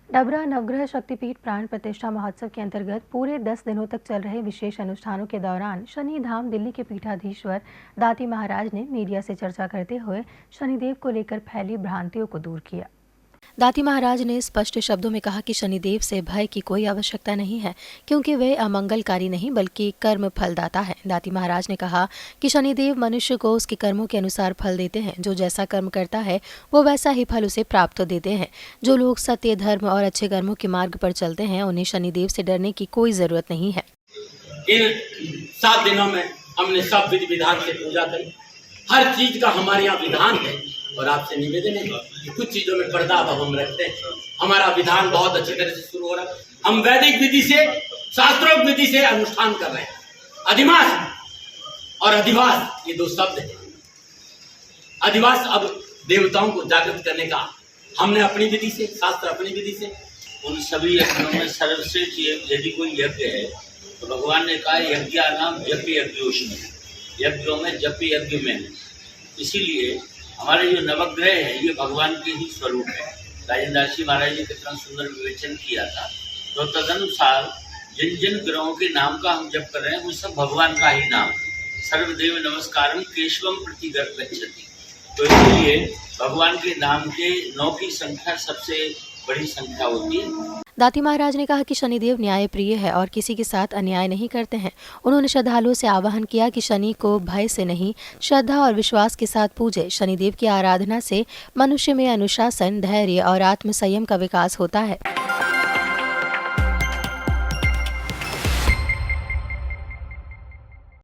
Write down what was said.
डबरा नवग्रह शक्तिपीठ प्राण प्रतिष्ठा महोत्सव के अंतर्गत पूरे 10 दिनों तक चल रहे विशेष अनुष्ठानों के दौरान शनि धाम दिल्ली के पीठाधीश्वर दाती महाराज ने मीडिया से चर्चा करते हुए शनिदेव को लेकर फैली भ्रांतियों को दूर किया। दाती महाराज ने स्पष्ट शब्दों में कहा कि शनिदेव से भय की कोई आवश्यकता नहीं है, क्योंकि वे अमंगलकारी नहीं बल्कि कर्म फलदाता है। दाती महाराज ने कहा कि शनिदेव मनुष्य को उसके कर्मों के अनुसार फल देते हैं। जो जैसा कर्म करता है वो वैसा ही फल उसे प्राप्त देते हैं। जो लोग सत्य, धर्म और अच्छे कर्मों के मार्ग पर चलते हैं उन्हें शनिदेव से डरने की कोई जरूरत नहीं है। इन 7 दिनों में हमने सब विधि विधान से पूजा करी। हर चीज का हमारे यहाँ विधान है और आपसे निवेदन है कि कुछ चीजों में पर्दा अब हम रखते हैं। हमारा विधान बहुत अच्छी तरह से शुरू हो रहा है। हम वैदिक विधि से, शास्त्रोक्त विधि से अनुष्ठान कर रहे हैं। अधिमास और अधिवास ये 2 शब्द हैं। अधिवास अब देवताओं को जागृत करने का हमने अपनी विधि से, शास्त्र अपनी विधि से। उन सभी यज्ञों में सर्वश्रेष्ठ यदि कोई यज्ञ है तो भगवान ने कहा यज्ञ नाम जप यज्ञोष्मी, यज्ञों में जप यज्ञ में है। इसीलिए हमारे जो नवग्रह है ये भगवान के ही स्वरूप है। राजेंद्र दास जी महाराज ने कितना सुंदर विवेचन किया था। तो तदनुसार जिन जिन ग्रहों के नाम का हम जप कर रहे हैं वो सब भगवान का ही नाम। सर्वदेव नमस्कारम केशवम प्रति गच्छति। तो इसलिए भगवान के नाम के 9 की संख्या सबसे बड़ी संख्या होती है। दाती महाराज ने कहा कि शनिदेव न्यायप्रिय है और किसी के साथ अन्याय नहीं करते हैं। उन्होंने श्रद्धालुओं से आह्वान किया कि शनि को भय से नहीं, श्रद्धा और विश्वास के साथ पूजे। शनिदेव की आराधना से मनुष्य में अनुशासन, धैर्य और आत्मसंयम का विकास होता है।